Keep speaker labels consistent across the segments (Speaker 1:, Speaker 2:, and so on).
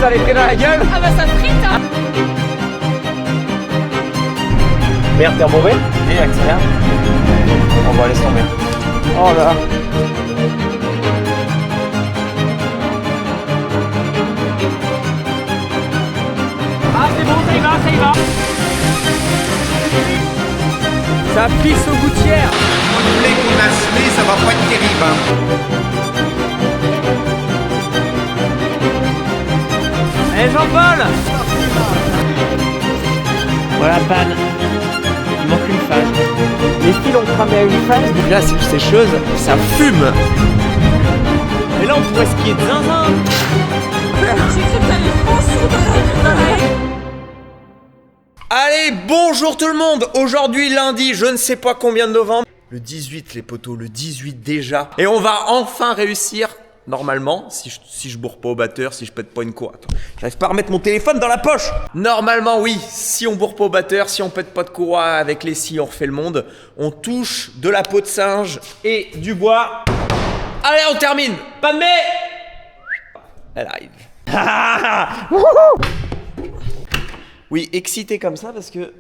Speaker 1: j'en ai pris dans la gueule.
Speaker 2: Ah bah ça frite hein.
Speaker 1: Merde, t'es mauvais. Et accélère. On va laisser tomber. Oh là.
Speaker 2: Ah c'est bon, ça y va, ça y va.
Speaker 1: Ça pisse aux gouttières.
Speaker 3: Le blé qu'on a semé, ça va pas être terrible.
Speaker 1: Allez Jean-Paul. Voilà, panne. Il manque une phase. Les fils ont cramé à une phase. Donc là, ces choses, ça fume. Et là, on pourrait skier de zinzin.
Speaker 2: J'ai cru que t'allais foncer dans la haie.
Speaker 1: Allez, bonjour tout le monde. Aujourd'hui, lundi, je ne sais pas combien de novembre. Le 18, les potos, le 18 déjà. Et on va enfin réussir, normalement, si je bourre pas au batteur, si je pète pas une cour. Attends, j'arrive pas à remettre mon téléphone dans la poche. Normalement, oui, si on bourre pas au batteur, si on pète pas de courroie avec les scies, on refait le monde. On touche de la peau de singe et du bois. Allez, on termine. Pas de mais. Elle arrive. Oui, excité comme ça parce que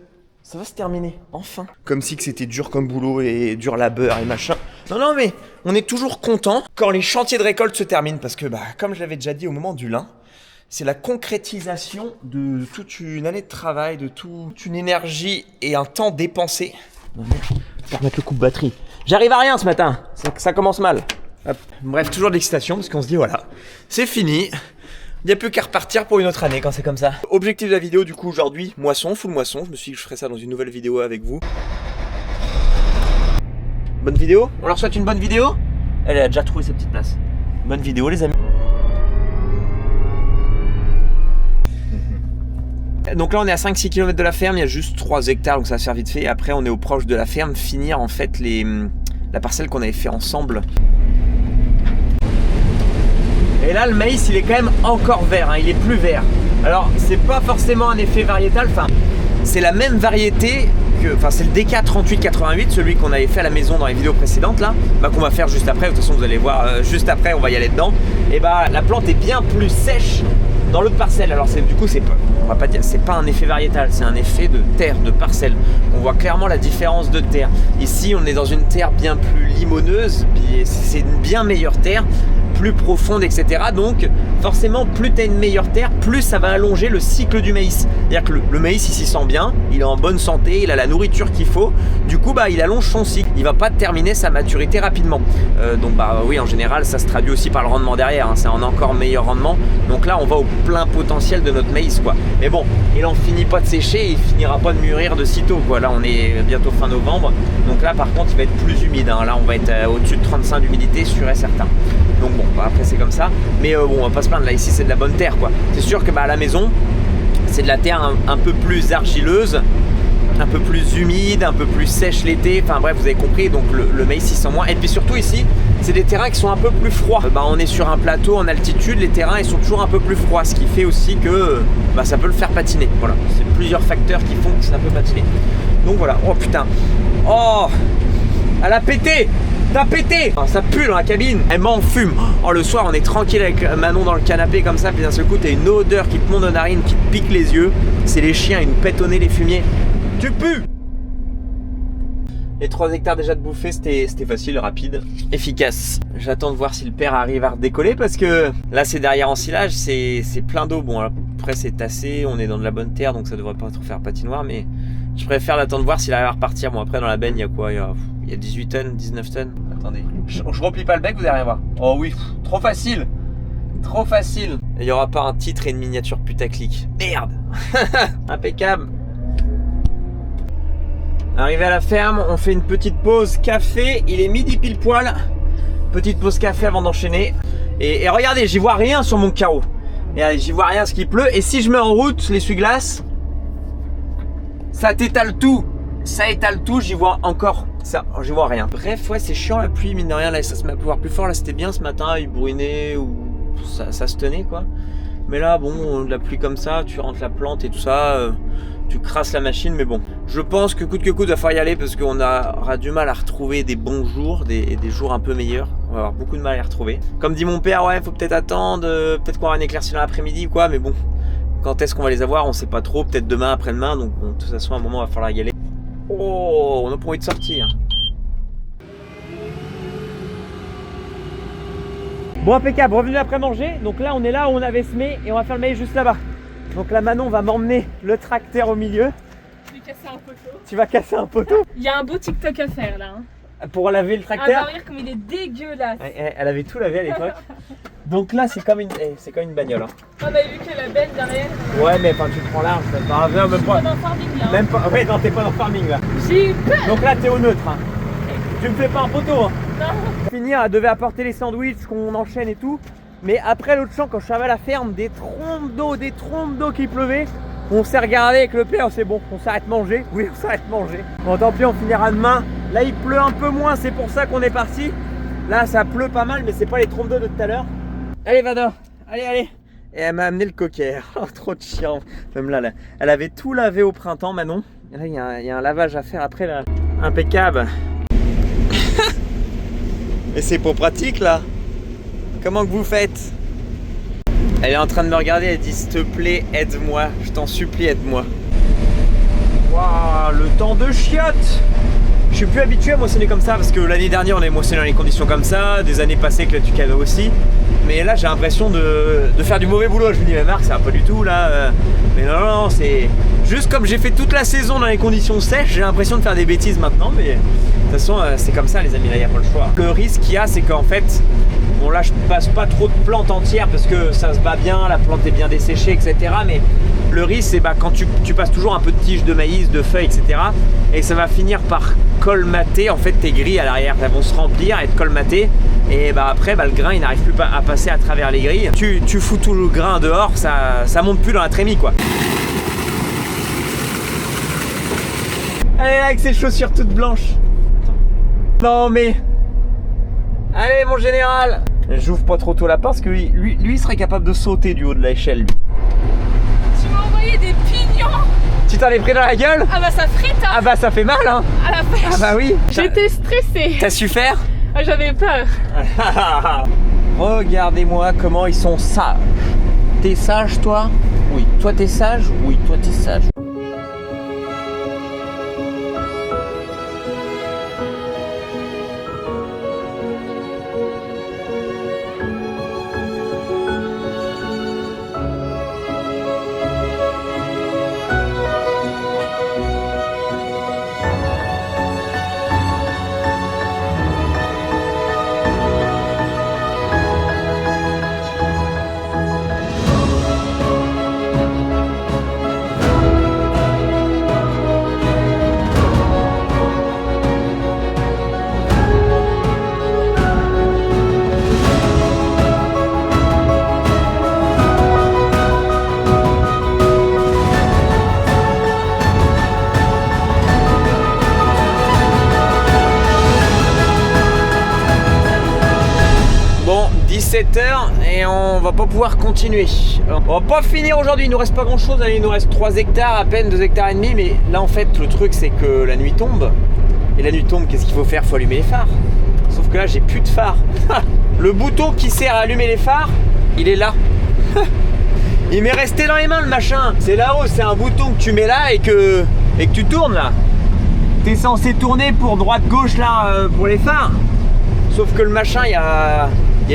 Speaker 1: ça va se terminer, enfin. Comme si que c'était dur comme boulot et dur labeur et machin. Non, mais on est toujours content quand les chantiers de récolte se terminent parce que, comme je l'avais déjà dit au moment du lin, c'est la concrétisation de toute une année de travail, de toute une énergie et un temps dépensé. Non, merde, je vais remettre le coupe-batterie. J'arrive à rien ce matin, ça commence mal. Hop. Bref, toujours de l'excitation parce qu'on se dit voilà, c'est fini. Il n'y a plus qu'à repartir pour une autre année quand c'est comme ça. Objectif de la vidéo du coup aujourd'hui, moisson, full moisson. Je me suis dit que je ferais ça dans une nouvelle vidéo avec vous. Bonne vidéo? On leur souhaite une bonne vidéo? Elle a déjà trouvé sa petite place. Bonne vidéo les amis. Donc là on est à 5-6 km de la ferme, il y a juste 3 hectares donc ça va se faire vite fait. Et après on est au proche de la ferme, finir en fait la parcelle qu'on avait fait ensemble. Et là le maïs il est quand même encore vert, il est plus vert. Alors c'est pas forcément un effet variétal, c'est la même variété que, c'est le DK3888, celui qu'on avait fait à la maison dans les vidéos précédentes là, qu'on va faire juste après. De toute façon vous allez voir, juste après on va y aller dedans. Et la plante est bien plus sèche dans l'autre parcelle. Alors du coup on va pas dire, c'est pas un effet variétal, c'est un effet de terre, de parcelle. On voit clairement la différence de terre. Ici on est dans une terre bien plus limoneuse, c'est une bien meilleure terre, plus profonde, etc. Donc forcément plus tu as une meilleure terre, plus ça va allonger le cycle du maïs. C'est-à-dire que le maïs il s'y sent bien, il est en bonne santé, il a la nourriture qu'il faut, du coup il allonge son cycle, il va pas terminer sa maturité rapidement. Donc oui, en général ça se traduit aussi par le rendement derrière, c'est un encore meilleur rendement. Donc là on va au plein potentiel de notre maïs quoi. Mais bon, il en finit pas de sécher, il finira pas de mûrir de sitôt quoi. Là on est bientôt fin novembre, donc là par contre il va être plus humide, là on va être au-dessus de 35 d'humidité sûr et certain. Donc bon, après c'est comme ça, mais on va pas se plaindre, là ici c'est de la bonne terre quoi. C'est sûr que à la maison c'est de la terre un peu plus argileuse, un peu plus humide, un peu plus sèche l'été, bref vous avez compris, donc le maïs il sent moins. Et puis surtout ici c'est des terrains qui sont un peu plus froids. On est sur un plateau en altitude, les terrains ils sont toujours un peu plus froids, ce qui fait aussi que ça peut le faire patiner. Voilà, c'est plusieurs facteurs qui font que ça peut patiner. Donc voilà, oh putain, oh elle a pété. T'as pété! Ça pue dans la cabine, elle m'enfume. Oh, le soir on est tranquille avec Manon dans le canapé comme ça, puis d'un seul coup t'as une odeur qui te monte aux narines, qui te pique les yeux. C'est les chiens, ils nous pètent au nez, les fumiers. Tu pues! Les 3 hectares déjà de bouffée, c'était facile, rapide, efficace. J'attends de voir si le père arrive à redécoller parce que là c'est derrière ensilage, c'est plein d'eau. Bon après c'est tassé, on est dans de la bonne terre donc ça devrait pas trop faire patinoire, mais je préfère l'attendre de voir s'il arrive à repartir. Bon après dans la benne il y a quoi? Il y a 18 tonnes, 19 tonnes. Attendez, je replie pas le bec, vous allez rien voir. Oh oui, trop facile. Trop facile. Il n'y aura pas un titre et une miniature putaclic. Merde. Impeccable. Arrivé à la ferme, on fait une petite pause café. Il est midi pile poil. Petite pause café avant d'enchaîner. Et regardez, j'y vois rien sur mon carreau. Et j'y vois rien parce qu'il pleut. Et si je mets en route l'essuie-glace, ça t'étale tout. Ça étale tout, j'y vois encore ça, j'y vois rien. Bref, ouais, c'est chiant la pluie, mine de rien, là ça se met à pleuvoir plus fort. Là c'était bien ce matin, il bruinait ou ça se tenait quoi. Mais là, bon, de la pluie comme ça, tu rentres la plante et tout ça, tu crasses la machine, mais bon, Je pense que coûte va falloir y aller parce qu'on aura du mal à retrouver des bons jours, des jours un peu meilleurs. On va avoir beaucoup de mal à les retrouver. Comme dit mon père, ouais, faut peut-être attendre, peut-être qu'on aura un éclairci dans l'après-midi ou quoi, mais bon, quand est-ce qu'on va les avoir, on sait pas trop, peut-être demain, après-demain, donc bon, de toute façon, à un moment, il va falloir y aller. Oh, on a pas envie de sortir. Bon, impeccable, revenu après manger, donc là, on est là où on avait semé et on va faire le maïs juste là-bas. Donc là, Manon va m'emmener le tracteur au milieu.
Speaker 2: Casser un poteau.
Speaker 1: Tu vas casser un poteau?
Speaker 2: Il y a un beau TikTok à faire là. Hein.
Speaker 1: Pour laver le tracteur?
Speaker 2: Ah, regarde comme il est dégueulasse.
Speaker 1: Elle avait tout lavé à l'époque. Donc là, c'est comme une bagnole. Hein.
Speaker 2: On a vu que la benne derrière.
Speaker 1: Ouais, mais enfin, tu te prends large. Même pas
Speaker 2: dans le farming là.
Speaker 1: Même pas. Ouais, non, t'es pas dans le farming là.
Speaker 2: J'ai eu peur.
Speaker 1: Donc là, t'es au neutre. Hein. Tu me fais pas un poteau. Hein.
Speaker 2: Non.
Speaker 1: Pour finir, elle devait apporter les sandwichs qu'on enchaîne et tout. Mais après l'autre champ, quand je suis arrivé à la ferme, des trompes d'eau qui pleuvaient. On s'est regardé avec le père, c'est bon, on s'arrête manger. Oui, on s'arrête manger. Bon, tant pis, on finira demain. Là, il pleut un peu moins, c'est pour ça qu'on est parti. Là, ça pleut pas mal, mais c'est pas les trompes d'eau de tout à l'heure. Allez, Vada, allez. Et elle m'a amené le cocker. Oh, trop de chiant. Même là, elle avait tout lavé au printemps, Manon. Et là, il y a un lavage à faire après, là. Impeccable. Mais c'est pas pratique, là. Comment que vous faites? Elle est en train de me regarder, elle dit s'il te plaît, aide-moi, je t'en supplie, aide-moi. Waouh, le temps de chiottes! Je suis plus habitué à moissonner comme ça parce que l'année dernière on avait moissonné dans les conditions comme ça, des années passées avec le Tucano aussi. Mais là j'ai l'impression de faire du mauvais boulot. Je me dis mais Marc, ça va pas du tout là. Mais non, c'est juste comme j'ai fait toute la saison dans les conditions sèches, j'ai l'impression de faire des bêtises maintenant. Mais de toute façon c'est comme ça les amis, là il n'y a pas le choix. Le risque qu'il y a c'est qu'en fait, bon là je passe pas trop de plantes entières parce que ça se bat bien, la plante est bien desséchée, etc. Mais le risque c'est quand tu passes toujours un peu de tiges de maïs, de feuilles, etc. Et ça va finir par colmater en fait tes grilles à l'arrière. Elles vont se remplir, être colmatées. Et après le grain il n'arrive plus à passer à travers les grilles. Tu fous tout le grain dehors, ça monte plus dans la trémie quoi. Elle est là avec ses chaussures toutes blanches. Non mais... Allez mon général. J'ouvre pas trop tôt la porte parce que lui il serait capable de sauter du haut de l'échelle.
Speaker 2: Tu m'as envoyé des pignons.
Speaker 1: Tu t'en es pris dans la gueule?
Speaker 2: Ah bah ça frite hein.
Speaker 1: Ah bah ça fait mal hein.
Speaker 2: À la pêche.
Speaker 1: Ah bah oui.
Speaker 2: J'étais stressée.
Speaker 1: T'as su faire?
Speaker 2: Ah, j'avais peur.
Speaker 1: Regardez-moi comment ils sont sages. T'es sage toi? Oui. Toi t'es sage? Oui, toi t'es sage. Bon, 17h et on va pas pouvoir continuer. On va pas finir aujourd'hui, il nous reste pas grand chose, il nous reste 3 hectares à peine, 2 hectares et demi, mais là en fait le truc c'est que la nuit tombe. Et la nuit tombe, qu'est-ce qu'il faut faire? Faut allumer les phares. Sauf que là j'ai plus de phare. Le bouton qui sert à allumer les phares, il est là. Il m'est resté dans les mains le machin. C'est là-haut, c'est un bouton que tu mets là et que tu tournes là. T'es censé tourner pour droite-gauche là pour les phares. Sauf que le machin, il y a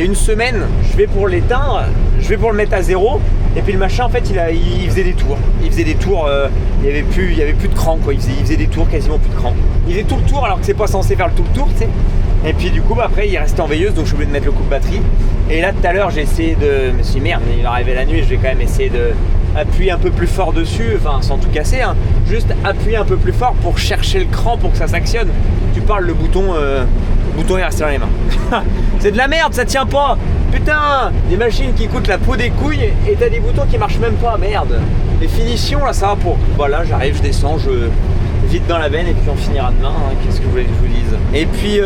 Speaker 1: une semaine, je vais pour l'éteindre, je vais pour le mettre à 0. Et puis le machin, en fait, il faisait des tours. Il faisait des tours, il y avait plus de cran quoi. Il faisait des tours, quasiment plus de cran. Il faisait tout le tour alors que c'est pas censé faire tout le tour, tu sais. Et puis du coup, après, il est resté en veilleuse, donc je suis obligé de mettre le coup de batterie. Et là, tout à l'heure, j'ai essayé de... Je me suis dit, merde, il va arriver la nuit, je vais quand même essayer de appuyer un peu plus fort dessus, enfin, sans tout casser, hein. Juste appuyer un peu plus fort pour chercher le cran pour que ça s'actionne. Tu parles, le bouton est resté dans les mains. C'est de la merde, ça tient pas. Putain, des machines qui coûtent la peau des couilles et t'as des boutons qui marchent même pas, merde. Les finitions, là, ça va pour... Voilà, j'arrive, je descends, je vite dans la benne et puis on finira demain, hein. Qu'est-ce que vous voulez que je vous dise? Et puis,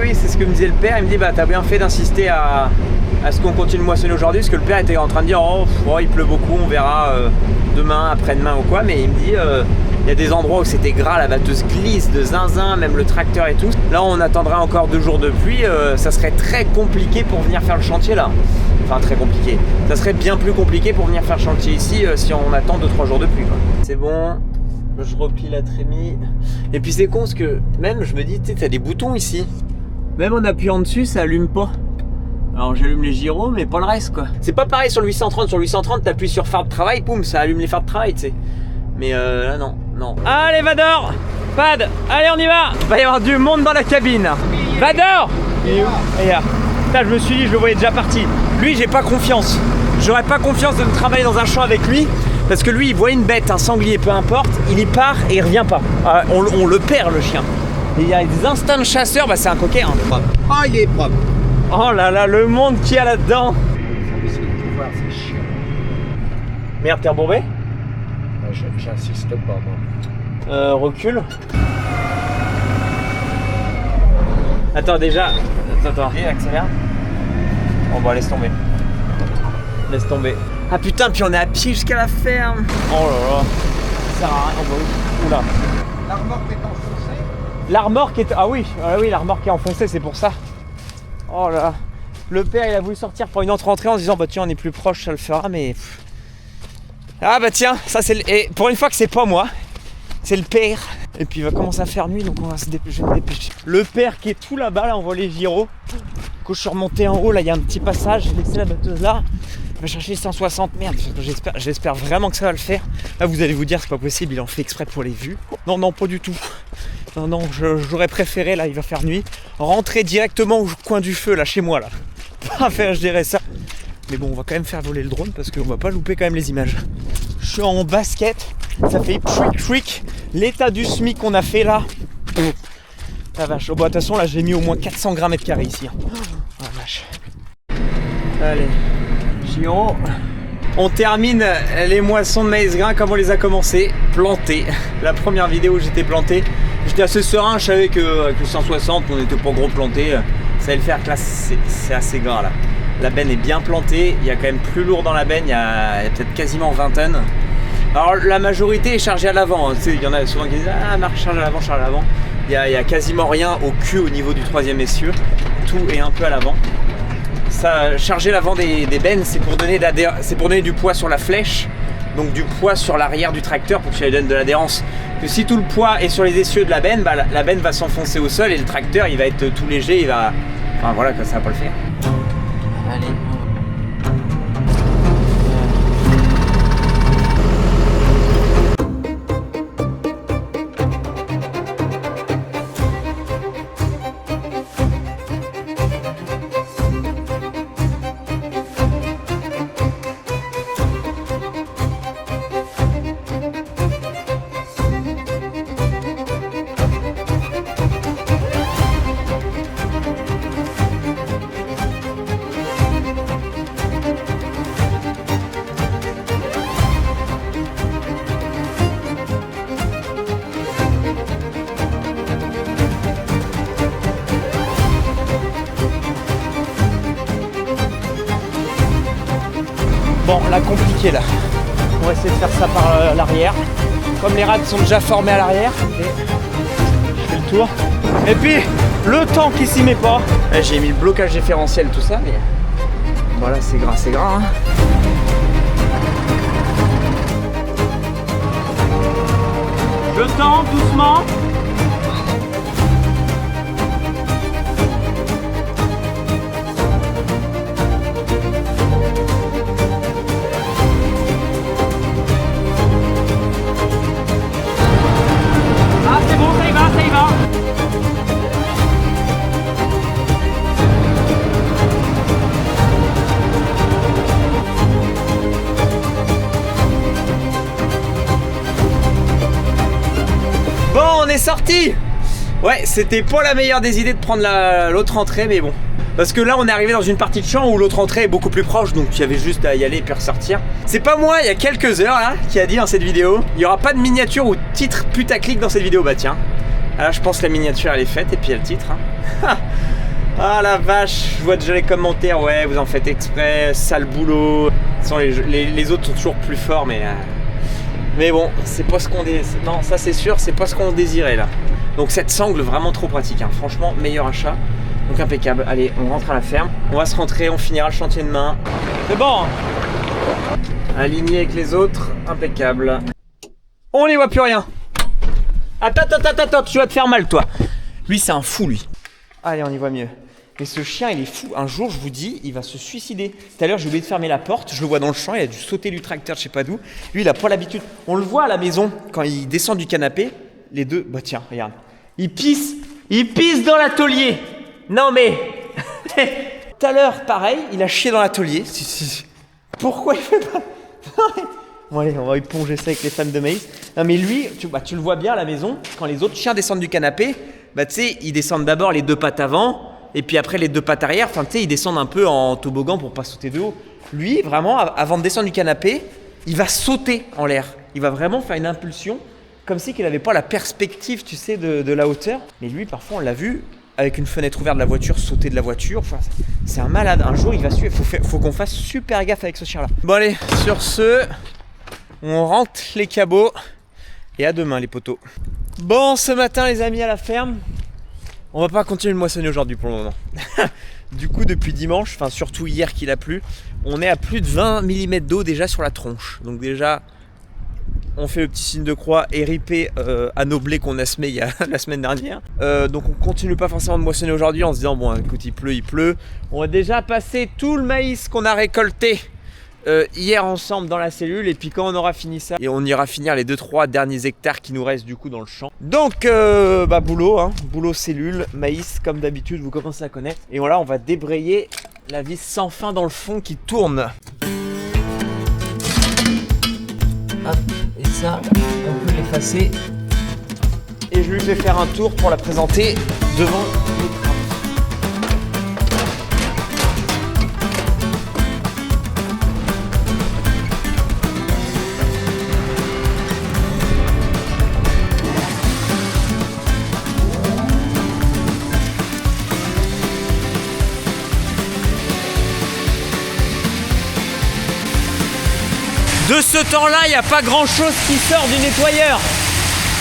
Speaker 1: oui, c'est ce que me disait le père, il me dit, bah t'as bien fait d'insister à ce qu'on continue de moissonner aujourd'hui, parce que le père était en train de dire, oh il pleut beaucoup, on verra demain, après-demain ou quoi, mais il me dit, Il y a des endroits où c'était gras, la batteuse glisse de zinzin, même le tracteur et tout. Là on attendra encore 2 jours de pluie, ça serait très compliqué pour venir faire le chantier là. Enfin très compliqué. Ça serait bien plus compliqué pour venir faire le chantier ici si on attend 2-3 jours de pluie. C'est bon, je replie la trémie. Et puis c'est con parce que même je me dis, tu sais, t'as des boutons ici. Même en appuyant dessus, ça allume pas. Alors j'allume les gyros, mais pas le reste quoi. C'est pas pareil sur le 830. Sur le 830, t'appuies sur phare de travail, poum, ça allume les phares de travail, tu sais. Mais là non, non. Allez Vador, Pad, allez on y va. Il va y avoir du monde dans la cabine. Vador. Et là. Là, je me suis dit, je le voyais déjà parti. Lui, j'ai pas confiance. J'aurais pas confiance de travailler dans un champ avec lui. Parce que lui, il voit une bête, un sanglier, peu importe. Il y part et il revient pas. On le perd le chien. Et il y a des instincts de chasseur, bah c'est un coquet. Hein.
Speaker 3: Oh, il est propre.
Speaker 1: Oh là là, le monde qu'il y a là-dedans.
Speaker 3: C'est chiant.
Speaker 1: Merde, t'es rebourbé?
Speaker 3: J'insiste pas, moi.
Speaker 1: Recule. Attends, déjà. Attends. Et accélère. Bon, bah, laisse tomber. Laisse tomber. Ah putain, puis on est à pied jusqu'à la ferme. Oh là là. Ça sert à rien. On va où? Oula.
Speaker 3: La remorque est enfoncée.
Speaker 1: La remorque est. Ah oui, la remorque est enfoncée, c'est pour ça. Oh là là. Le père, il a voulu sortir pour une autre entrée en se disant, bah tiens, on est plus proche, ça le fera, mais. Ah bah tiens, ça c'est le... Et pour une fois que c'est pas moi, c'est le père. Et puis il va commencer à faire nuit, donc on va se dépêcher. Le père qui est tout là-bas, là on voit les gyros. Quand je suis remonté en haut, là il y a un petit passage, j'ai laissé la batteuse là. Je vais chercher 160, merde, j'espère vraiment que ça va le faire. Là vous allez vous dire c'est pas possible, il en fait exprès pour les vues. Non, non, pas du tout. Non, non, j'aurais préféré, là il va faire nuit, rentrer directement au coin du feu, là chez moi là. Pas faire, je dirais ça. Mais bon, on va quand même faire voler le drone parce qu'on va pas louper quand même les images. Je suis en basket, ça fait trick. L'état du SMIC qu'on a fait là. La vache, oh, bah, de toute façon là j'ai mis au moins 400 grammes mètres carrés ici. Oh la vache. Allez, Giro. On termine les moissons de maïs grain comme on les a commencé. Plantés. La première vidéo où j'étais planté, j'étais assez serein, je savais qu'avec le 160 on n'était pas gros planté. Ça allait le faire, que là c'est assez gras là. La benne est bien plantée, il y a quand même plus lourd dans la benne, il y a peut-être quasiment 20 tonnes. Alors la majorité est chargée à l'avant, hein. Tu sais, il y en a souvent qui disent ah marche charge à l'avant, charge à l'avant. Il y a quasiment rien au cul au niveau du troisième essieu, tout est un peu à l'avant. Ça, charger l'avant des bennes, c'est pour donner du poids sur la flèche, donc du poids sur l'arrière du tracteur pour que ça lui donne de l'adhérence. Que si tout le poids est sur les essieux de la benne, bah, la benne va s'enfoncer au sol et le tracteur il va être tout léger, il va... Enfin voilà, ça va pas le faire. Allez. Bon, là, compliqué là. On va essayer de faire ça par l'arrière. Comme les rades sont déjà formés à l'arrière. Et je fais le tour. Et puis, le temps qui s'y met pas. J'ai mis le blocage différentiel, tout ça, mais voilà, c'est gras, hein. Je tends doucement. On est sorti. Ouais, c'était pas la meilleure des idées de prendre l'autre entrée, mais bon. Parce que là, on est arrivé dans une partie de champ où l'autre entrée est beaucoup plus proche, donc il y avait juste à y aller et puis ressortir. C'est pas moi, il y a quelques heures, là, qui a dit dans cette vidéo, il y aura pas de miniature ou titre putaclic dans cette vidéo. Bah tiens, là, je pense que la miniature, elle est faite, et puis il y a le titre. Hein. Ah la vache, je vois déjà les commentaires, ouais, vous en faites exprès, sale boulot. Les autres sont toujours plus forts, mais... Mais bon, c'est pas ce qu'on désirait. Non, ça c'est sûr, c'est pas ce qu'on désirait là. Donc cette sangle, vraiment trop pratique, hein. Franchement, meilleur achat. Donc impeccable. Allez, on rentre à la ferme. On va se rentrer, on finira le chantier demain. C'est bon, hein. Aligné avec les autres, impeccable. On n'y voit plus rien. Attends, tu vas te faire mal toi. Lui c'est un fou lui. Allez, on y voit mieux. Mais ce chien il est fou. Un jour je vous dis, il va se suicider. Tout à l'heure j'ai oublié de fermer la porte, je le vois dans le champ, il a dû sauter du tracteur, je sais pas d'où. Lui il a pas l'habitude. On le voit à la maison, quand il descend du canapé, les deux, bah tiens, regarde. Il pisse dans l'atelier. Non mais, tout à l'heure pareil, il a chié dans l'atelier. Pourquoi il fait pas? Bon allez, on va éponger ça avec les fans de maïs. Non mais lui, tu le vois bien à la maison, quand les autres chiens descendent du canapé, bah tu sais, ils descendent d'abord les deux pattes avant, et puis après les deux pattes arrière, enfin tu sais, ils descendent un peu en toboggan pour pas sauter de haut. Lui, vraiment, avant de descendre du canapé, il va sauter en l'air. Il va vraiment faire une impulsion, comme si qu'il n'avait pas la perspective, tu sais, de la hauteur. Mais lui, parfois, on l'a vu, avec une fenêtre ouverte de la voiture, sauter de la voiture. Enfin, c'est un malade. Un jour, il va suivre. Faut qu'on fasse super gaffe avec ce chien-là. Bon allez, sur ce, on rentre les cabots. Et à demain les potos. Bon, ce matin les amis à la ferme, on va pas continuer de moissonner aujourd'hui pour le moment. Du coup depuis dimanche, enfin surtout hier qu'il a plu, on est à plus de 20 mm d'eau déjà sur la tronche. Donc déjà on fait le petit signe de croix et ripé à nos blés qu'on a semés il y a la semaine dernière. Donc on continue pas forcément de moissonner aujourd'hui en se disant bon écoute il pleut. On va déjà passer tout le maïs qu'on a récolté hier ensemble dans la cellule, et puis quand on aura fini ça, et on ira finir les 2-3 derniers hectares qui nous restent du coup dans le champ. Donc boulot, hein, boulot cellule, maïs comme d'habitude, vous commencez à connaître. Et voilà, on va débrayer la vis sans fin dans le fond qui tourne. Hop, et ça, on peut l'effacer. Et je lui fais faire un tour pour la présenter devant l'écran. De ce temps-là, il n'y a pas grand-chose qui sort du nettoyeur.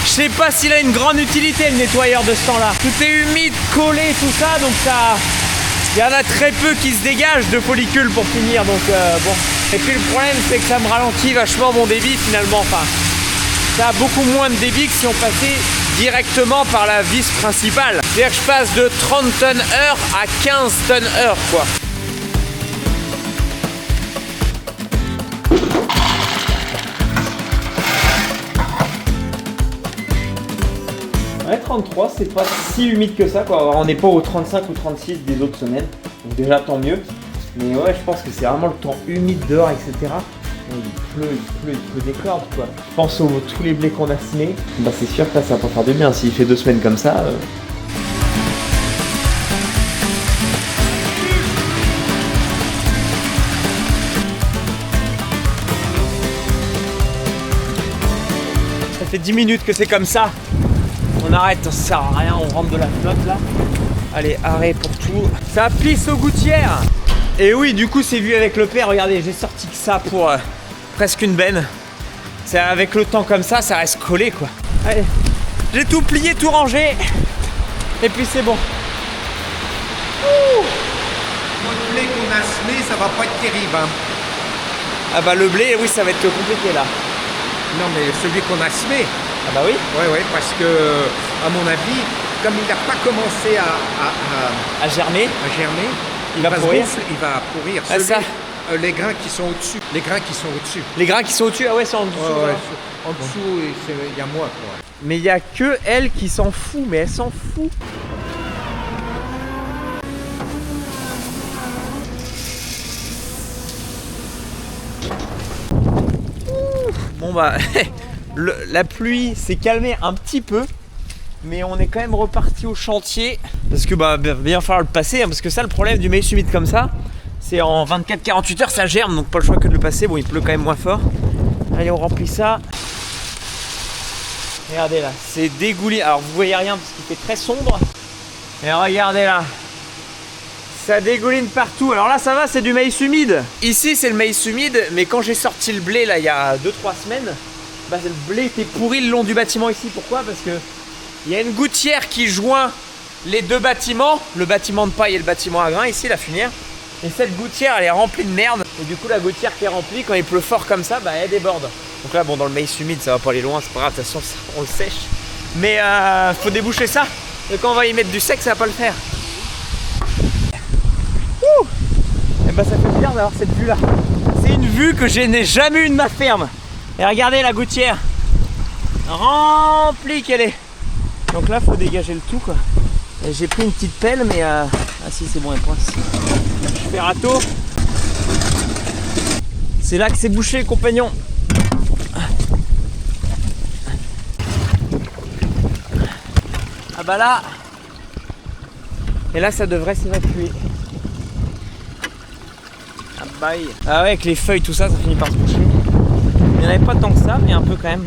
Speaker 1: Je sais pas s'il a une grande utilité le nettoyeur de ce temps-là. Tout est humide, collé, tout ça, donc ça... Il y en a très peu qui se dégagent de follicules pour finir, donc bon. Et puis le problème, c'est que ça me ralentit vachement mon débit finalement. Enfin, ça a beaucoup moins de débit que si on passait directement par la vis principale. C'est-à-dire que je passe de 30 tonnes heure à 15 tonnes heure, quoi. Ouais, 33, c'est pas si humide que ça, quoi. On n'est pas aux 35 ou 36 des autres semaines, donc déjà tant mieux. Mais ouais, je pense que c'est vraiment le temps humide dehors, etc. Il pleut des cordes, quoi. Je pense aux tous les blés qu'on a semés. Bah c'est sûr que là, ça va pas faire du bien. S'il fait 2 semaines comme ça... Ça fait 10 minutes que c'est comme ça. On arrête, ça sert à rien, on rentre de la flotte là. Allez, arrêt pour tout. Ça pisse aux gouttières. Et oui, du coup, c'est vu avec le père. Regardez, j'ai sorti que ça pour presque une benne. C'est avec le temps comme ça reste collé, quoi. Allez, j'ai tout plié, tout rangé. Et puis c'est bon.
Speaker 3: Le blé qu'on a semé, ça va pas être terrible. Hein.
Speaker 1: Ah bah le blé, oui, ça va être compliqué là.
Speaker 3: Non, mais celui qu'on a semé.
Speaker 1: Ah bah oui.
Speaker 3: Oui, parce que, à mon avis, comme il n'a pas commencé
Speaker 1: à germer, il va pourrir.
Speaker 3: Il va pourrir.
Speaker 1: Ah, ça.
Speaker 3: Les grains qui sont au-dessus. Les grains qui sont au-dessus.
Speaker 1: Les grains qui sont au-dessus, ah ouais, c'est en dessous.
Speaker 3: Ouais, en dessous, il y a moins, quoi.
Speaker 1: Mais il n'y a que elle qui s'en fout, mais elle s'en fout. Bon bah, la pluie s'est calmée un petit peu, mais on est quand même reparti au chantier parce que bah bien falloir le passer, hein, parce que ça le problème du maïs humide comme ça, c'est en 24-48 heures ça germe, donc pas le choix que de le passer. Bon, il pleut quand même moins fort. Allez, on remplit ça. Regardez là, c'est dégouliné. Alors vous voyez rien parce qu'il fait très sombre. Et regardez là, ça dégouline partout. Alors là ça va, c'est du maïs humide. Ici c'est le maïs humide, mais quand j'ai sorti le blé là il y a 2-3 semaines, bah, le blé était pourri le long du bâtiment ici. Pourquoi? Parce que il y a une gouttière qui joint les deux bâtiments, le bâtiment de paille et le bâtiment à grains, ici la funière. Et cette gouttière elle est remplie de merde. Et du coup la gouttière qui est remplie, quand il pleut fort comme ça, bah elle déborde. Donc là bon, dans le maïs humide ça va pas aller loin, c'est pas grave, de toute façon on le sèche. Mais faut déboucher ça. Et quand on va y mettre du sec, ça va pas le faire. Ouh. Et bah ça fait bizarre d'avoir cette vue là. C'est une vue que je n'ai jamais eue de ma ferme. Et regardez la gouttière remplie qu'elle est. Donc là faut dégager le tout quoi. Et j'ai pris une petite pelle mais ah si c'est bon elle pointe. Je fais râteau. C'est là que c'est bouché compagnon. Ah bah là. Et là ça devrait s'évacuer. Ah bah oui. Ah ouais, avec les feuilles tout ça, ça finit par se boucher. Il n'y en avait pas tant que ça mais un peu quand même.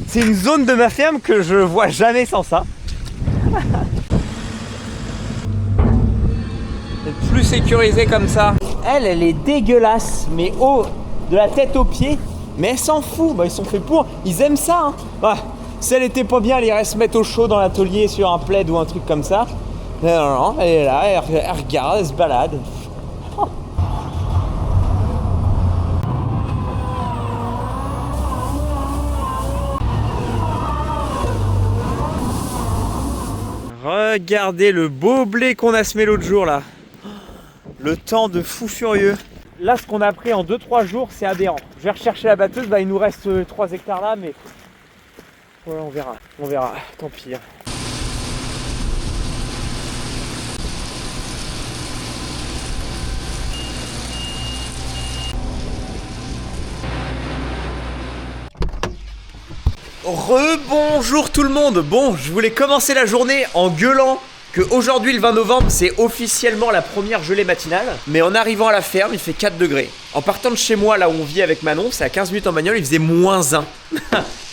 Speaker 1: C'est une zone de ma ferme que je vois jamais sans ça. C'est plus sécurisé comme ça. Elle est dégueulasse, mais de la tête aux pieds. Mais elle s'en fout, bah, ils sont faits pour. Ils aiment ça. Hein. Bah, si elle était pas bien, elle irait se mettre au chaud dans l'atelier sur un plaid ou un truc comme ça. Mais non, elle est là, elle regarde, elle se balade. Oh. Regardez le beau blé qu'on a semé l'autre jour là. Le temps de fou furieux. Là ce qu'on a pris en 2-3 jours c'est aberrant. Je vais rechercher la batteuse, bah, il nous reste 3 hectares là mais ouais, on verra, tant pis. Rebonjour tout le monde. Bon, je voulais commencer la journée en gueulant que aujourd'hui le 20 novembre c'est officiellement la première gelée matinale. Mais en arrivant à la ferme il fait 4 degrés. En partant de chez moi là où on vit avec Manon, c'est à 15 minutes en bagnole, il faisait -1.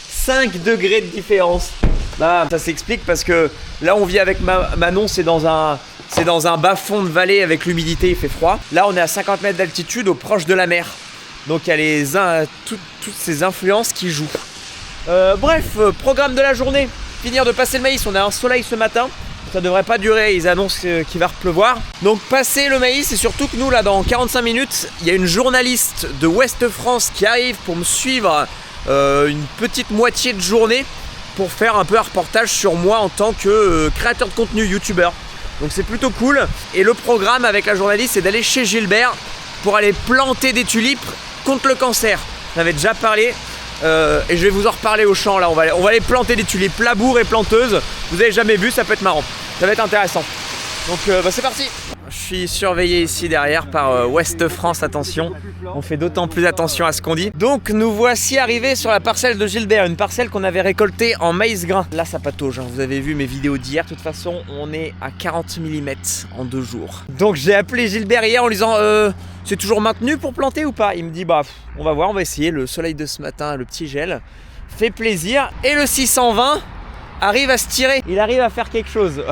Speaker 1: 5 degrés de différence. Bah, ça s'explique parce que là on vit avec Manon, c'est dans un bas fond de vallée avec l'humidité, il fait froid. Là on est à 50 mètres d'altitude au proche de la mer. Donc il y a toutes ces influences qui jouent. Bref, programme de la journée. Finir de passer le maïs, on a un soleil ce matin. Ça devrait pas durer, ils annoncent qu'il va repleuvoir. Donc passer le maïs et surtout que nous là dans 45 minutes, il y a une journaliste de Ouest France qui arrive pour me suivre une petite moitié de journée pour faire un peu un reportage sur moi en tant que créateur de contenu, youtubeur. Donc c'est plutôt cool. Et le programme avec la journaliste c'est d'aller chez Gilbert pour aller planter des tulipes contre le cancer. J'en avais déjà parlé. Et je vais vous en reparler au champ là, on va aller planter des tulipes, labour et planteuse. Vous avez jamais vu, ça peut être marrant, ça va être intéressant. Donc bah, c'est parti. Je suis surveillé ici derrière par Ouest France, attention. On fait d'autant plus attention à ce qu'on dit. Donc nous voici arrivés sur la parcelle de Gilbert, une parcelle qu'on avait récoltée en maïs grain. Là ça patauge, hein. Vous avez vu mes vidéos d'hier. De toute façon on est à 40 mm en 2 jours. Donc j'ai appelé Gilbert hier en lui disant c'est toujours maintenu pour planter ou pas? Il me dit bah on va voir, on va essayer. Le soleil de ce matin, le petit gel fait plaisir. Et le 620 arrive à se tirer, il arrive à faire quelque chose.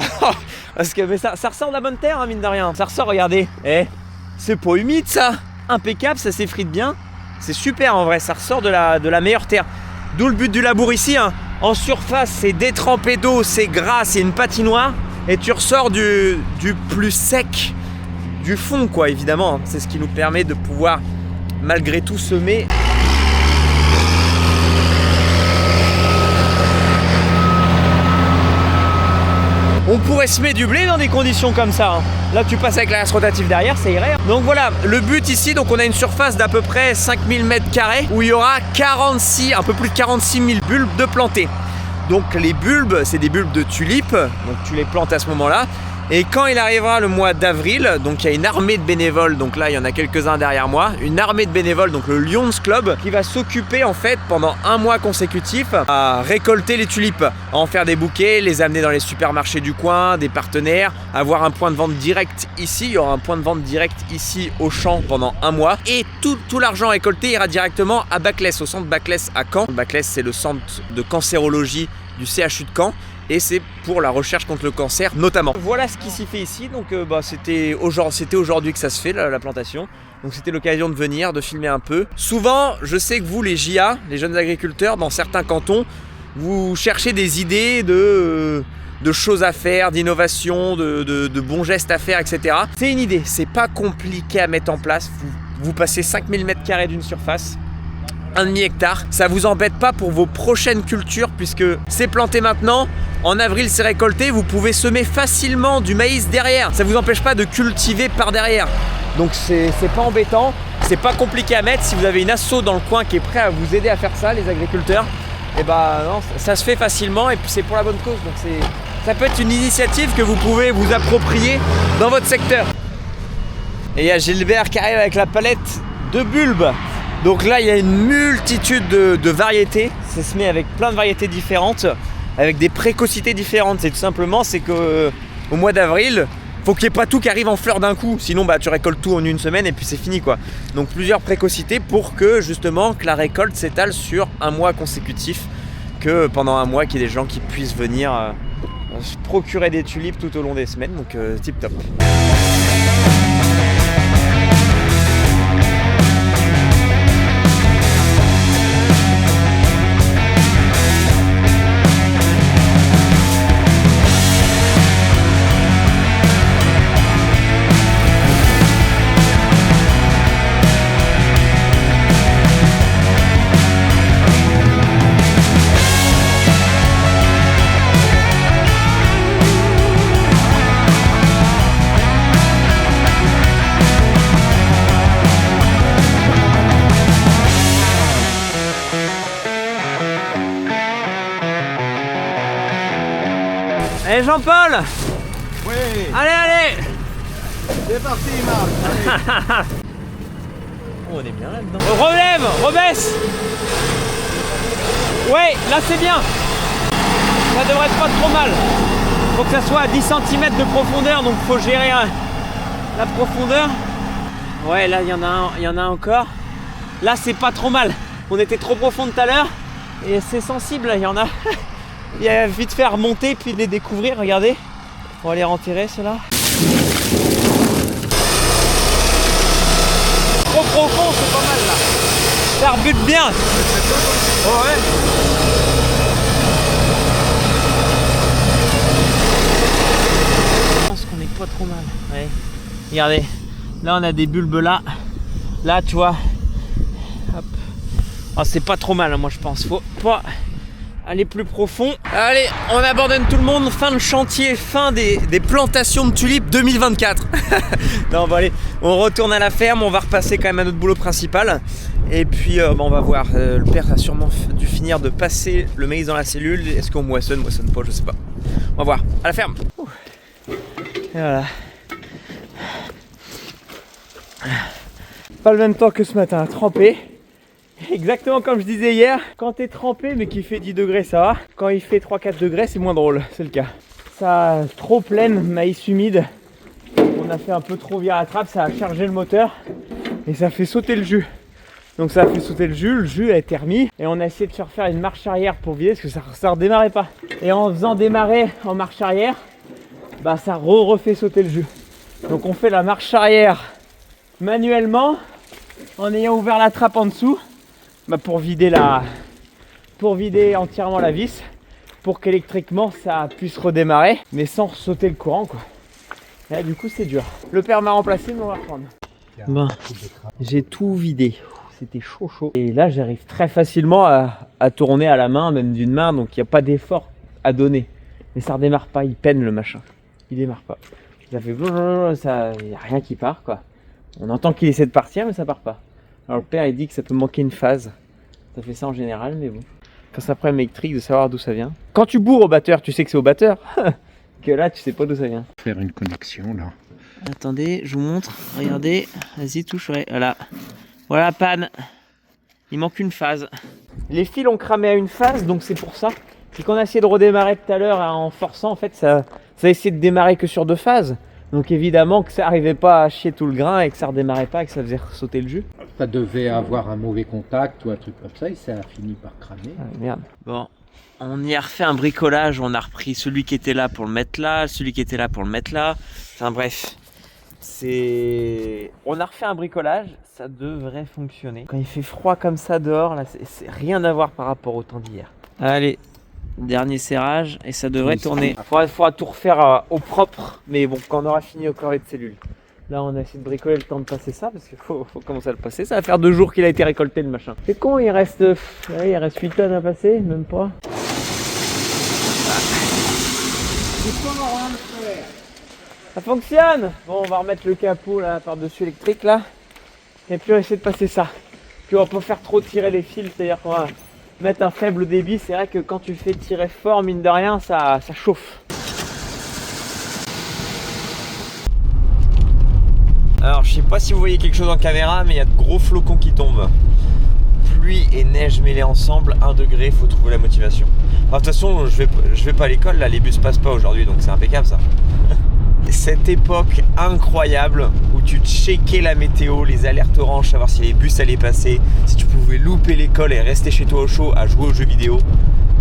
Speaker 1: Parce que mais ça ressort de la bonne terre, hein, mine de rien. Ça ressort, regardez. C'est pas humide ça. Impeccable, ça s'effrite bien. C'est super en vrai, ça ressort de la meilleure terre. D'où le but du labour ici. Hein. En surface, c'est détrempé d'eau, c'est gras, c'est une patinoire. Et tu ressors du plus sec du fond, quoi, évidemment. C'est ce qui nous permet de pouvoir, malgré tout, semer. On pourrait semer du blé dans des conditions comme ça. Hein. Là, tu passes avec la race rotative derrière, ça irait. Donc voilà, le but ici, donc on a une surface d'à peu près 5000 m² où il y aura un peu plus de 46 000 bulbes de plantés. Donc les bulbes, c'est des bulbes de tulipes, donc tu les plantes à ce moment-là. Et quand il arrivera le mois d'avril, donc il y a une armée de bénévoles, donc là il y en a quelques-uns derrière moi, une armée de bénévoles, donc le Lions Club, qui va s'occuper en fait pendant 1 mois consécutif à récolter les tulipes, à en faire des bouquets, les amener dans les supermarchés du coin, des partenaires, avoir un point de vente direct ici, il y aura un point de vente direct ici au champ pendant 1 mois, et tout l'argent récolté ira directement à Baclès, au centre Baclès à Caen. Baclès c'est le centre de cancérologie du CHU de Caen. et c'est pour la recherche contre le cancer notamment. Voilà ce qui s'y fait ici, donc c'était aujourd'hui que ça se fait la plantation. Donc c'était l'occasion de venir, de filmer un peu. Souvent, je sais que vous les JA, les jeunes agriculteurs, dans certains cantons, vous cherchez des idées de choses à faire, d'innovation, de bons gestes à faire, etc. C'est une idée, c'est pas compliqué à mettre en place. Vous passez 5000 m² d'une surface, 1,5 hectare. Ça vous embête pas pour vos prochaines cultures puisque c'est planté maintenant. En avril, c'est récolté. Vous pouvez semer facilement du maïs derrière. Ça vous empêche pas de cultiver par derrière. Donc c'est pas embêtant, c'est pas compliqué à mettre. Si vous avez une asso dans le coin qui est prêt à vous aider à faire ça, les agriculteurs, et non, ça se fait facilement et puis c'est pour la bonne cause. Donc ça peut être une initiative que vous pouvez vous approprier dans votre secteur. Et il y a Gilbert qui arrive avec la palette de bulbes. Donc là, il y a une multitude de variétés. Ça se met avec plein de variétés différentes, avec des précocités différentes. C'est tout simplement, c'est qu'au mois d'avril, faut qu'il n'y ait pas tout qui arrive en fleurs d'un coup, sinon tu récoltes tout en une semaine et puis c'est fini quoi. Donc plusieurs précocités pour que justement que la récolte s'étale sur un mois consécutif, que pendant un mois qu'il y ait des gens qui puissent venir se procurer des tulipes tout au long des semaines, donc tip top. Allez Jean-Paul.
Speaker 3: Oui.
Speaker 1: Allez.
Speaker 3: C'est parti Marc.
Speaker 1: Oh, on est bien là-dedans. Relève, rebaisse. Ouais, là c'est bien. Ça devrait être pas trop mal. Faut que ça soit à 10 cm de profondeur, donc faut gérer la profondeur. Ouais, là il y en a un encore. Là c'est pas trop mal. On était trop profond tout à l'heure et c'est sensible, là il y en a. Il y a vite fait à remonter puis de les découvrir, regardez. On va les renterrer ceux-là. Trop profond, c'est pas mal là. Ça rebute bien. Oh ouais. Je pense qu'on est pas trop mal. Ouais. Regardez, là on a des bulbes là. Là tu vois. Hop. Oh, c'est pas trop mal, hein, moi je pense. Faut pas aller plus profond. Allez, on abandonne tout le monde. Fin de chantier, fin des plantations de tulipes 2024. Non, bon allez, on retourne à la ferme. On va repasser quand même à notre boulot principal. Et puis on va voir. Le père a sûrement dû finir de passer le maïs dans la cellule. Est-ce qu'on moissonne pas, je sais pas. On va voir. À la ferme. Et voilà. Pas le même temps que ce matin, trempé. Exactement comme je disais hier, quand t'es trempé mais qu'il fait 10 degrés ça va, quand il fait 3-4 degrés c'est moins drôle, c'est le cas. Ça trop pleine, maïs humide, on a fait un peu trop via la trappe, ça a chargé le moteur et ça fait sauter le jus. Donc ça a fait sauter le jus a été remis et on a essayé de se refaire une marche arrière pour vider parce que ça redémarrait pas. Et en faisant démarrer en marche arrière, ça refait sauter le jus. Donc on fait la marche arrière manuellement en ayant ouvert la trappe en dessous. Pour vider entièrement la vis, pour qu'électriquement ça puisse redémarrer, mais sans sauter le courant quoi. Et là, du coup c'est dur. Le père m'a remplacé, mais on va reprendre. Bon, j'ai tout vidé. C'était chaud. Et là j'arrive très facilement à tourner à la main, même d'une main, donc il n'y a pas d'effort à donner. Mais ça redémarre pas, il peine le machin. Il démarre pas. Ça fait ça, il n'y a rien qui part quoi. On entend qu'il essaie de partir, mais ça part pas. Alors le père il dit que ça peut manquer une phase. Ça fait ça en général, mais bon. Quand c'est un problème électrique de savoir d'où ça vient. Quand tu bourres au batteur, tu sais que c'est au batteur. Que là, tu sais pas d'où ça vient.
Speaker 3: Faire une connexion là.
Speaker 1: Attendez, je vous montre. Regardez. Vas-y, touche. Voilà. Voilà, panne. Il manque une phase. Les fils ont cramé à une phase, donc c'est pour ça. Puis qu'on a essayé de redémarrer tout à l'heure en forçant, en fait, ça a essayé de démarrer que sur 2 phases. Donc évidemment que ça n'arrivait pas à chier tout le grain et que ça redémarrait pas et que ça faisait sauter le jus.
Speaker 3: Ça devait avoir un mauvais contact ou un truc comme ça et ça a fini par cramer.
Speaker 1: Ah, merde. Bon, On y a refait un bricolage, on a repris celui qui était là pour le mettre là, celui qui était là pour le mettre là. Enfin bref, on a refait un bricolage, ça devrait fonctionner. Quand il fait froid comme ça dehors, là, c'est rien à voir par rapport au temps d'hier. Allez, dernier serrage et ça devrait tourner. Il faudra tout refaire au propre, mais bon, quand on aura fini au corps de cellule. Là, on a essayé de bricoler le temps de passer ça parce qu'il faut commencer à le passer. Ça va faire 2 jours qu'il a été récolté le machin. C'est con, il reste 8 tonnes à passer, même pas. Ça fonctionne. Bon, on va remettre le capot là par-dessus électrique là. Et puis on va essayer de passer ça. Puis on va pas faire trop tirer les fils, c'est-à-dire qu'on va mettre un faible débit. C'est vrai que quand tu fais tirer fort, mine de rien, ça chauffe. Alors je sais pas si vous voyez quelque chose en caméra, mais il y a de gros flocons qui tombent. Pluie et neige mêlées ensemble, 1 degré, faut trouver la motivation. De toute façon, je vais pas à l'école, là, les bus passent pas aujourd'hui, donc c'est impeccable ça. Cette époque incroyable où tu checkais la météo, les alertes orange, savoir si les bus allaient passer, si tu pouvais louper l'école et rester chez toi au chaud à jouer aux jeux vidéo.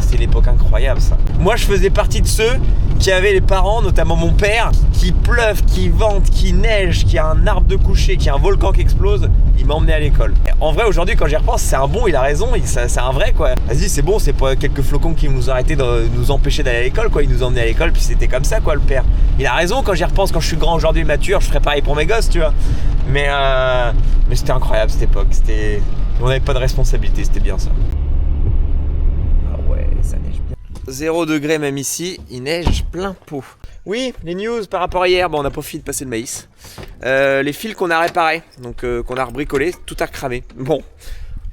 Speaker 1: C'était une époque incroyable ça. Moi je faisais partie de ceux qui avaient les parents, notamment mon père, qui pleuve, qui vente, qui neige, qui a un arbre de coucher, qui a un volcan qui explose, il m'emmenait à l'école. En vrai aujourd'hui quand j'y repense, c'est un bon, il a raison, c'est un vrai quoi. Vas-y c'est bon, c'est pas quelques flocons qui nous arrêtaient de nous empêcher d'aller à l'école quoi, il nous emmenait à l'école puis c'était comme ça quoi le père. Il a raison quand j'y repense, quand je suis grand aujourd'hui mature, je ferais pareil pour mes gosses tu vois. Mais c'était incroyable cette époque, on n'avait pas de responsabilité, c'était bien ça. Ça neige bien. 0 degré même ici, il neige plein pot. Oui, les news par rapport à hier, bon, on n'a pas fini de passer le maïs. Les fils qu'on a réparés, donc qu'on a rebricolés, tout a cramé. Bon,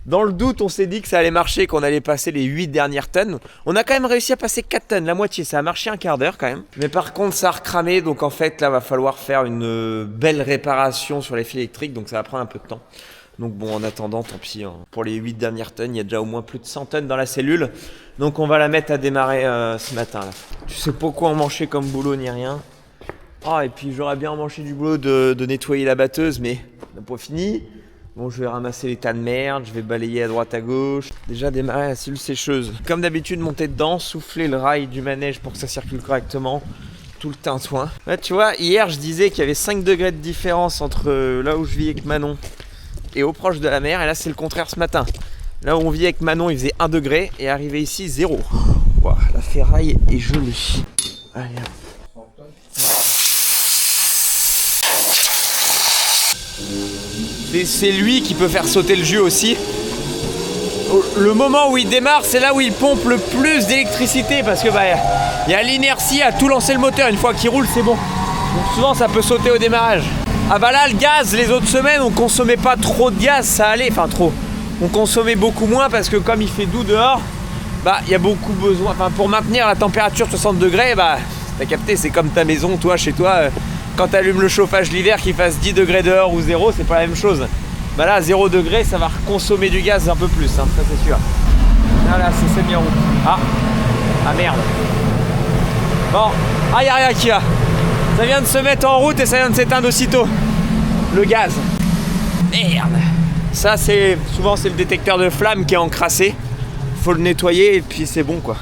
Speaker 1: dans le doute, on s'est dit que ça allait marcher, qu'on allait passer les 8 dernières tonnes. On a quand même réussi à passer 4 tonnes, la moitié, ça a marché un quart d'heure quand même. Mais par contre, ça a recramé, donc en fait, là, va falloir faire une belle réparation sur les fils électriques, donc ça va prendre un peu de temps. Donc bon, en attendant, tant pis, hein. Pour les 8 dernières tonnes, il y a déjà au moins plus de 100 tonnes dans la cellule. Donc on va la mettre à démarrer ce matin là. Tu sais pas quoi emmancher comme boulot ni rien. Ah et puis j'aurais bien emmanché du boulot de nettoyer la batteuse, mais on n'a pas fini. Bon, je vais ramasser les tas de merde, je vais balayer à droite à gauche. Déjà démarrer la cellule sécheuse. Comme d'habitude, monter dedans, souffler le rail du manège pour que ça circule correctement. Tout le tintouin. Là tu vois, hier je disais qu'il y avait 5 degrés de différence entre là où je vis avec Manon et au proche de la mer, et là c'est le contraire ce matin. Là où on vit avec Manon, il faisait 1 degré et arrivé ici 0. Wow, la ferraille est gelée. Allez. C'est lui qui peut faire sauter le jus aussi. Le moment où il démarre, c'est là où il pompe le plus d'électricité parce que y a l'inertie à tout lancer le moteur. Une fois qu'il roule, c'est bon. Donc souvent ça peut sauter au démarrage. Ah bah là le gaz, les autres semaines on consommait pas trop de gaz, ça allait, enfin trop. On consommait beaucoup moins parce que comme il fait doux dehors, il y a beaucoup besoin, enfin pour maintenir la température 60 degrés, t'as capté, c'est comme ta maison, toi, chez toi, quand t'allumes le chauffage l'hiver qu'il fasse 10 degrés dehors ou 0, c'est pas la même chose. Là 0 degré, ça va consommer du gaz un peu plus, hein, ça c'est sûr. Là c'est mis en route. Ah merde. Bon, y a rien qui va. Ça vient de se mettre en route et ça vient de s'éteindre aussitôt. Le gaz. Merde. Ça souvent c'est le détecteur de flamme qui est encrassé. Faut le nettoyer et puis c'est bon quoi.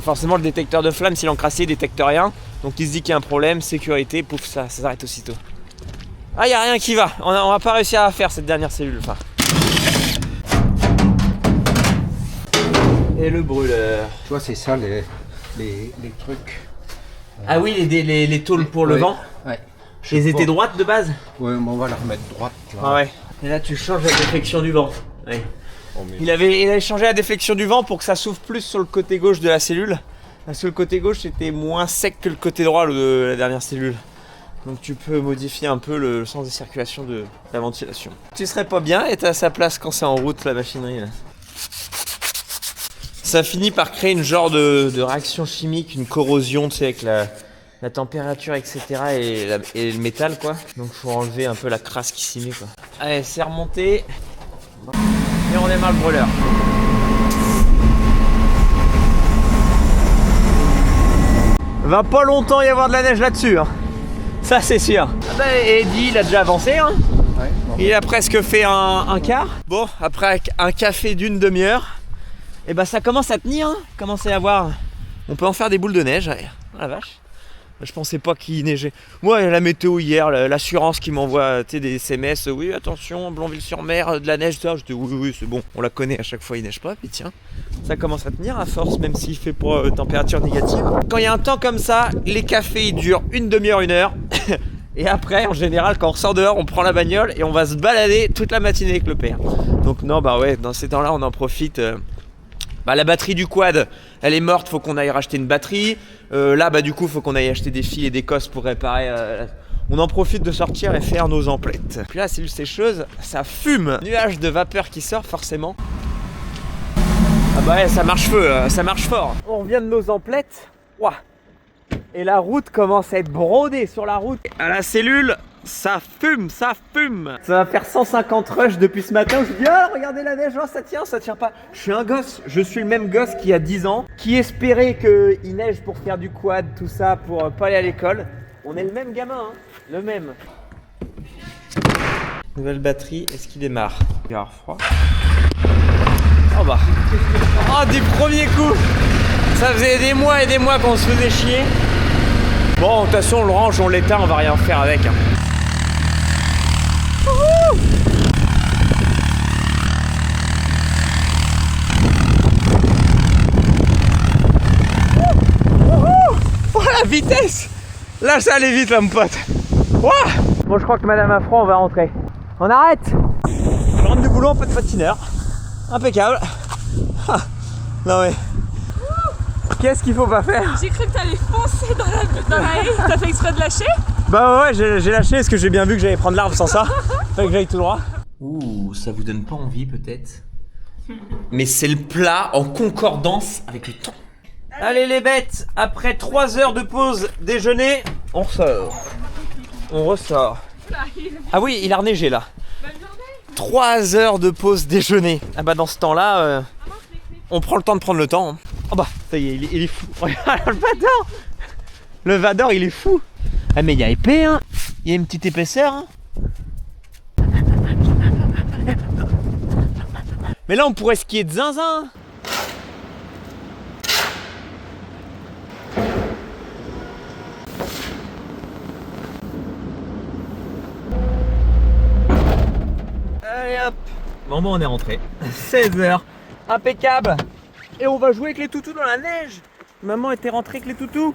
Speaker 1: Forcément le détecteur de flamme s'il est encrassé il détecte rien. Donc il se dit qu'il y a un problème, sécurité, pouf, ça s'arrête aussitôt. Y a rien qui va. On va pas réussir à faire cette dernière cellule. Enfin. Et le brûleur.
Speaker 3: Tu vois, c'est ça les trucs.
Speaker 1: Ah oui, les tôles pour le vent.
Speaker 3: Ouais.
Speaker 1: Elles étaient droites de base.
Speaker 3: Ouais, mais on va la remettre droite. Tu vois.
Speaker 1: Ah ouais. Et là tu changes la déflexion du vent. Ouais.
Speaker 3: Oh, mais...
Speaker 1: Il avait changé la déflexion du vent pour que ça souffle plus sur le côté gauche de la cellule. Parce que le côté gauche était moins sec que le côté droit de la dernière cellule. Donc tu peux modifier un peu le sens de circulation de la ventilation. Tu serais pas bien être à sa place quand c'est en route la machinerie là. Ça finit par créer une genre de réaction chimique, une corrosion, tu sais, avec la température, etc. et le métal, quoi. Donc faut enlever un peu la crasse qui s'y met, quoi. Allez, c'est remonté. Et on démarre le brûleur. Va pas longtemps y avoir de la neige là-dessus, hein. Ça c'est sûr. Eddie il a déjà avancé, hein. Ouais, bon. Il a presque fait un quart. Bon, après un café d'une demi-heure, Et bah ça commence à tenir, hein. Commence à y avoir. On peut en faire des boules de neige, ouais. Oh la vache. Je pensais pas qu'il neigeait. Moi, la météo hier, l'assurance qui m'envoie des SMS, oui, attention, Blonville-sur-Mer, de la neige, ça. J'étais oui, c'est bon, on la connaît, à chaque fois il neige pas. Puis tiens, ça commence à tenir à force, même s'il fait pas température négative. Quand il y a un temps comme ça, les cafés ils durent une demi-heure, 1 heure. Et après, en général, quand on ressort dehors, on prend la bagnole et on va se balader toute la matinée avec le père. Donc non, bah ouais, dans ces temps-là, on en profite. La batterie du quad, elle est morte, faut qu'on aille racheter une batterie. Là, du coup, faut qu'on aille acheter des fils et des cosses pour réparer. On en profite de sortir et faire nos emplettes. Puis là, la cellule sécheuse, ça fume. Nuage de vapeur qui sort, forcément. Ah bah ouais, ça marche feu, ça marche fort. On revient de nos emplettes. Ouah. Et la route commence à être brodée sur la route. À la cellule, ça fume, ça fume. Ça va faire 150 rushs depuis ce matin. Je me dis, ah, regardez la neige, oh, ça tient pas. Je suis un gosse, je suis le même gosse qu'il y a 10 ans, qui espérait qu'il neige pour faire du quad, tout ça, pour pas aller à l'école. On est le même gamin, hein, le même. Nouvelle batterie, est-ce qu'il démarre? Il va avoir froid. Oh bah. Oh, du premier coup. Ça faisait des mois et des mois qu'on se faisait chier. Bon, de toute façon, on le range, on l'éteint, on va rien faire avec. Hein. Oh la vitesse! Là, ça allait vite, là, mon pote. Wow. Bon, je crois que Madame Affront, on va rentrer. On arrête! Je rentre du boulot en peu de patineur. Impeccable. Ah. Non mais... Qu'est-ce qu'il faut pas faire?
Speaker 2: J'ai cru que t'allais foncer dans la haie. T'as fait exprès de lâcher?
Speaker 1: Bah ouais, j'ai lâché parce que j'ai bien vu que j'allais prendre l'arbre sans ça. Fallait que j'aille tout droit. Ouh, ça vous donne pas envie peut-être? Mais c'est le plat en concordance avec le temps. Allez les bêtes, après 3 heures de pause déjeuner, on ressort. On ressort. Ah oui, il a reneigé là. 3 heures de pause déjeuner. Ah bah dans ce temps-là, on prend le temps de prendre le temps. Hein. Oh bah, ça y est, il est fou. Regarde le Vador. Le Vador, il est fou. Ah mais il y a épais, hein. Il y a une petite épaisseur, hein. Mais là, on pourrait skier de zinzin. Allez hop. Bon, on est rentré. 16h. Impeccable. Et on va jouer avec les toutous dans la neige. Maman était rentrée avec les toutous.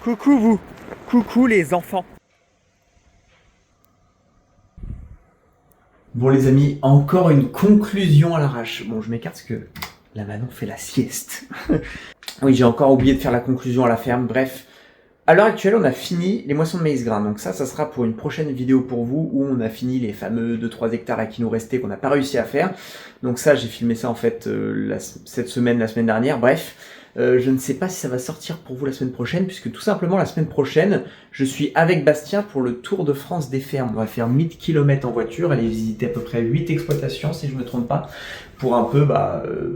Speaker 1: Coucou vous. Coucou les enfants. Bon les amis, encore une conclusion à l'arrache. Bon, je m'écarte parce que la Manon fait la sieste. Oui, j'ai encore oublié de faire la conclusion à la ferme. Bref, à l'heure actuelle, on a fini les moissons de maïs grain. Donc ça sera pour une prochaine vidéo pour vous où on a fini les fameux 2-3 hectares qui nous restaient qu'on n'a pas réussi à faire. Donc ça, j'ai filmé ça en fait cette semaine, la semaine dernière. Bref, je ne sais pas si ça va sortir pour vous la semaine prochaine, puisque tout simplement la semaine prochaine, je suis avec Bastien pour le Tour de France des fermes. On va faire 1000 km en voiture, aller visiter à peu près 8 exploitations si je ne me trompe pas, pour un peu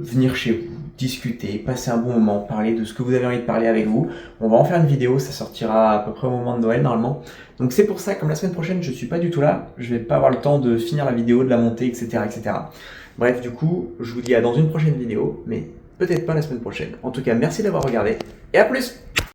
Speaker 1: venir chez vous, discuter, passer un bon moment, parler de ce que vous avez envie de parler avec vous. On va en faire une vidéo, ça sortira à peu près au moment de Noël normalement. Donc c'est pour ça, comme la semaine prochaine je suis pas du tout là, je vais pas avoir le temps de finir la vidéo, de la monter, etc. etc. Bref, du coup, je vous dis à dans une prochaine vidéo, mais peut-être pas la semaine prochaine. En tout cas, merci d'avoir regardé et à plus!